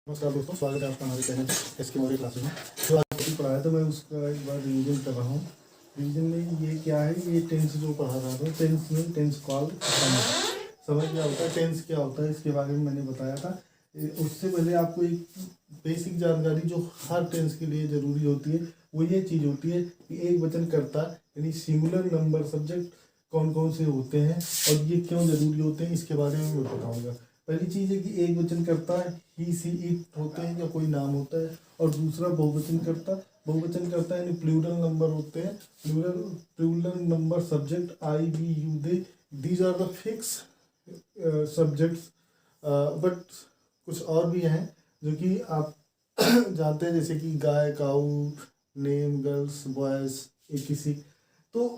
नमस्कार दोस्तों, स्वागत है आपका हमारे चैनल एसके मॉडल क्लासेस में। जो आज टॉपिक पढ़ाया था मैं उसका एक बार रिवीजन कर रहा हूँ। रिवीजन में ये क्या है, ये टेंस जो पढ़ा रहा था, टेंस में टेंस कॉल समय क्या होता है, टेंस क्या होता है, इसके बारे में मैंने बताया था। उससे पहले आपको एक बेसिक जानकारी जो हर टेंस के लिए ज़रूरी होती है वो ये चीज़ होती है कि एक वचन कर्ता यानी सिंगुलर नंबर सब्जेक्ट कौन कौन से होते हैं और ये क्यों ज़रूरी होते हैं, इसके बारे में मैं बताऊँगा। पहली चीज़ है कि एक वचन करता ही सी इट होते हैं या कोई नाम होता है, और दूसरा बहुवचन करता है यानी प्लूरल नंबर होते हैं, plural number subject I we you they, these are the fix subjects. But कुछ और भी हैं जो कि आप जानते हैं, जैसे कि गाय, काऊ, नेम, गर्ल्स, बॉयज़, एक किसी। तो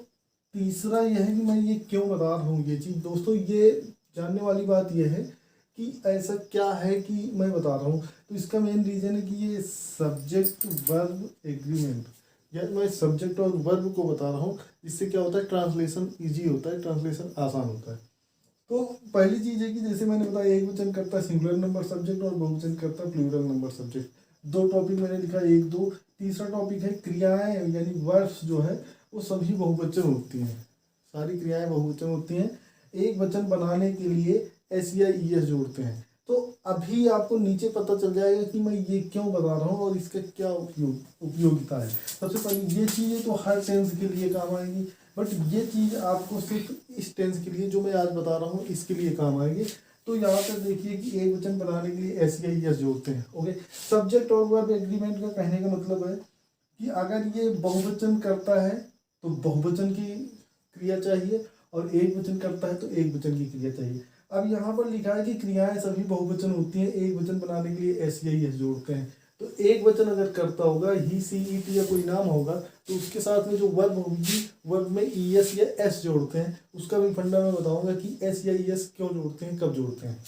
तीसरा यह है कि मैं ये क्यों बता रहा हूँ ये चीज़ दोस्तों, ये जानने वाली बात यह है कि ऐसा क्या है कि मैं बता रहा हूँ। तो इसका मेन रीज़न है कि ये सब्जेक्ट वर्ब एग्रीमेंट, या मैं सब्जेक्ट और वर्ब को बता रहा हूँ, जिससे क्या होता है, ट्रांसलेशन इजी होता है, ट्रांसलेशन आसान होता है। तो पहली चीज़ है कि जैसे मैंने बताया, एक वचन करता सिंगुलर नंबर सब्जेक्ट और बहुवचन करता प्लूरल नंबर सब्जेक्ट। दो टॉपिक मैंने लिखा, एक दो। तीसरा टॉपिक है क्रियाएं यानी वर्ब्स जो है वो सभी बहुवचन होती हैं, सारी क्रियाएं बहुवचन होती हैं। एक वचन बनाने के लिए एस या ई एस जोड़ते हैं। तो अभी आपको नीचे पता चल जाएगा कि मैं ये क्यों बता रहा हूँ और इसका क्या उपयोगिता है। सबसे पहले ये चीज़ें तो हर टेंस के लिए काम आएंगी, बट ये चीज़ आपको सिर्फ इस टेंस के लिए जो मैं आज बता रहा हूँ इसके लिए काम आएगी। तो यहाँ पर देखिए कि एक वचन बनाने के लिए एस या ई एस जोड़ते हैं। ओके, सब्जेक्ट और वर्ब एग्रीमेंट का कहने का मतलब है कि अगर ये बहुवचन करता है तो बहुवचन की क्रिया चाहिए, और एक वचन करता है तो एक वचन की क्रिया चाहिए। अब यहाँ पर लिखा है कि क्रियाएं सभी बहुवचन होती हैं, एक वचन बनाने के लिए एस या एस जोड़ते हैं। तो एक वचन अगर करता होगा, ही सी इट या कोई नाम होगा, तो उसके साथ में जो वर्ब होगी, वर्ब में ई एस या एस जोड़ते हैं। उसका भी फंडा मैं बताऊंगा कि एस या एस क्यों जोड़ते हैं, कब जोड़ते हैं।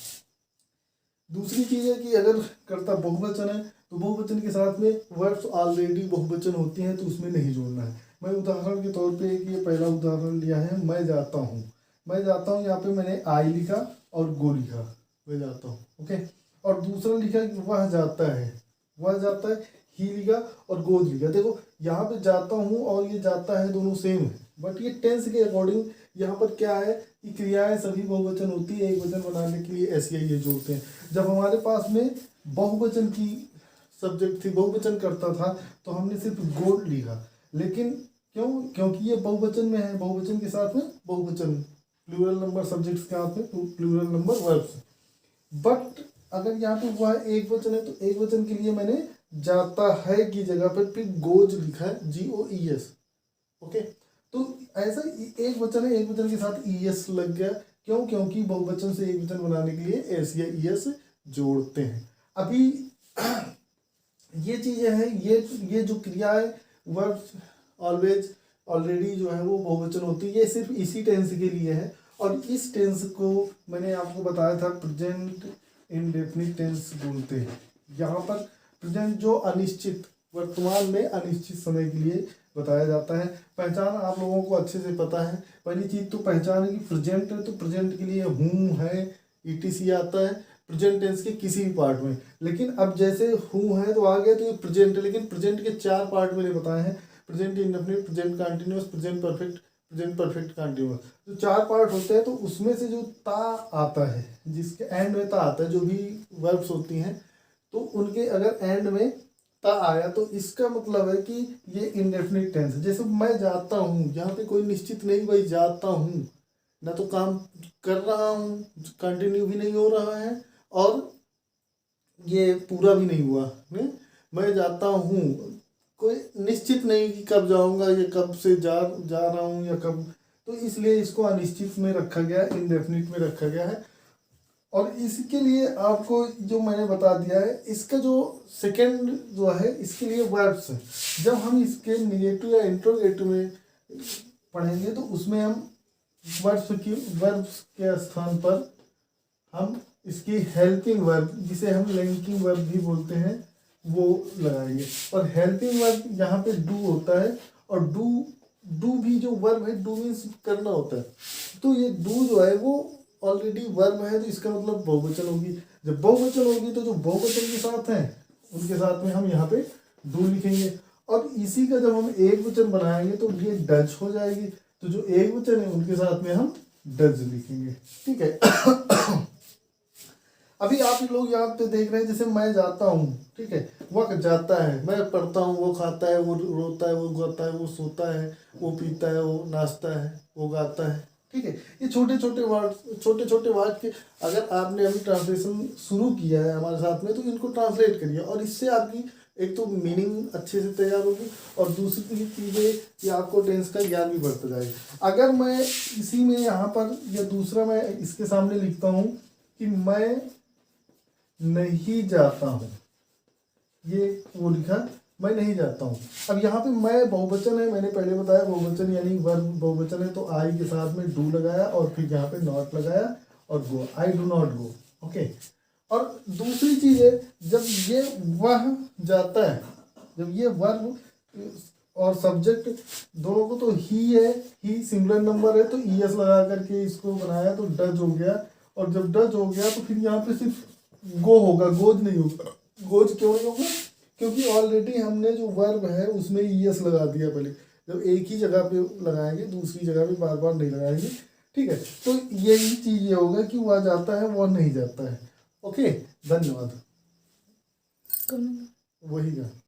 दूसरी चीज़ है कि अगर कर्ता बहुवचन है तो बहुवचन के साथ में वर्ब्स ऑलरेडी बहुवचन होती हैं, तो उसमें नहीं जोड़ना है। मैं उदाहरण के तौर पे एक ये पहला उदाहरण लिया है, मैं जाता हूँ। मैं जाता हूँ, यहाँ पे मैंने आई लिखा और गो लिखा, मैं जाता हूँ। ओके, और दूसरा लिखा कि वह जाता है, वह जाता है, ही लिखा और गोद लिखा। देखो यहाँ पे जाता हूँ और ये जाता है दोनों सेम है, बट ये टेंस के अकॉर्डिंग यहाँ पर क्या है कि क्रियाएं सभी बहुवचन होती है, एक वचन बनाने के लिए ऐसे ये जोड़ते हैं। जब हमारे पास में बहुवचन की सब्जेक्ट थी, बहुवचन करता था, तो हमने सिर्फ गोड लिखा। लेकिन क्योंकि ये बहुवचन में है, बहुवचन के साथ में बहुवचन, प्लूरल नंबर सब्जेक्ट्स के साथ में प्लूरल नंबर वर्ब्स। बट अगर यहाँ पे वह एक वचन है तो एक वचन के लिए मैंने जाता है की जगह पर फिर गोज लिखा है, GOES। ओके, तो ऐसा एक वचन है, एक वचन के साथ ES लग गया। क्यों? क्योंकि बहुवचन से एक वचन बनाने के लिए एस या ES जोड़ते हैं। अभी ये चीज़ें हैं, ये जो क्रिया है, वर्ब, ऑलवेज, ऑलरेडी जो है वो बहुवचन होती है, ये सिर्फ इसी टेंस के लिए है। और इस टेंस को मैंने आपको बताया था प्रेजेंट इंडेफिनिट टेंस बोलते हैं। यहाँ पर प्रेजेंट जो अनिश्चित, वर्तमान में अनिश्चित समय के लिए बताया जाता है। पहचान आप लोगों को अच्छे से पता है। पहली चीज़ तो पहचान है कि प्रेजेंट है तो प्रेजेंट के लिए हूँ, है, ETC आता है प्रेजेंट टेंस के किसी भी पार्ट में। लेकिन अब जैसे हूँ है तो आ गया तो ये प्रेजेंट है, लेकिन प्रेजेंट के 4 पार्ट मैंने बताए हैं, present indefinite, present continuous, present perfect, present perfect continuous. तो 4 पार्ट होते हैं, तो उसमें से जो ता आता है, जिसके एंड में ता आता है, जो भी वर्ब्स होती हैं तो उनके अगर एंड में ता आया तो इसका मतलब है कि ये इंडेफिनिट टेंस है। जैसे मैं जाता हूँ, यहाँ पे कोई निश्चित नहीं, भाई जाता हूँ, ना तो काम कर रहा हूँ, कंटिन्यू भी नहीं हो रहा है और ये पूरा भी नहीं हुआ। मैं जाता हूँ, कोई निश्चित नहीं कि कब जाऊँगा या कब से जा रहा हूँ या कब, तो इसलिए इसको अनिश्चित में रखा गया, इंडेफिनिट में रखा गया है। और इसके लिए आपको जो मैंने बता दिया है, इसका जो सेकंड जो है इसके लिए वर्ब्स है। जब हम इसके निगेटिव या इंट्रोगेटिव में पढ़ेंगे तो उसमें हम वर्ब्स के स्थान पर हम इसकी हेल्पिंग वर्ब, जिसे हम लिंकिंग वर्ब भी बोलते हैं, वो लगाएंगे। और हेल्पिंग वर्ब यहाँ पे डू होता है, और डू भी जो वर्ब है, डू मीन्स करना होता है। तो ये डू जो है वो ऑलरेडी वर्ब है तो इसका मतलब बहुवचन होगी। जब बहुवचन होगी तो जो बहुवचन के साथ हैं उनके साथ में हम यहाँ पे डू लिखेंगे, और इसी का जब हम एक वचन बनाएंगे तो ये डज हो जाएगी। तो जो एक वचन है उनके साथ में हम डज लिखेंगे, ठीक है। अभी आप लोग यहाँ पे देख रहे हैं जैसे मैं जाता हूँ, ठीक है, वह जाता है, मैं पढ़ता हूँ, वो खाता है, वो रोता है, वो गाता है, वो सोता है, वो पीता है, वो नाचता है, वो गाता है, ठीक है। ये छोटे छोटे वर्ड, छोटे छोटे वर्ड के अगर आपने अभी ट्रांसलेशन शुरू किया है हमारे साथ में तो इनको ट्रांसलेट करिए, और इससे आपकी एक तो मीनिंग अच्छे से तैयार होगी और दूसरी चीज़ें कि आपको टेंस का ज्ञान भी बढ़ता जाएगा। अगर मैं इसी में यहाँ पर या दूसरा मैं इसके सामने लिखता हूँ कि मैं नहीं जाता हूँ, ये वो लिखा मैं नहीं जाता हूँ। अब यहाँ पे मैं बहुवचन है, मैंने पहले बताया बहुवचन यानी वर्ब बहुवचन है तो आई के साथ में डू लगाया और फिर यहाँ पे नॉट लगाया और go, I do not go, okay. और दूसरी चीज़ है जब ये वह जाता है, जब ये वर्ब और सब्जेक्ट दोनों को, तो ही है, ही सिंगुलर नंबर है तो ईएस लगा करके इसको बनाया तो डज हो गया, और जब डज हो गया तो फिर यहाँ पे सिर्फ गो होगा, गोज नहीं होगा। गोज क्यों नहीं होगा? क्योंकि ऑलरेडी हमने जो वर्ब है उसमें ईएस लगा दिया पहले। जब एक ही जगह पे लगाएंगे दूसरी जगह पे बार बार नहीं लगाएंगे, ठीक है। तो यही चीज़ ये होगा कि वह जाता है वह नहीं जाता है। ओके, धन्यवाद। वही का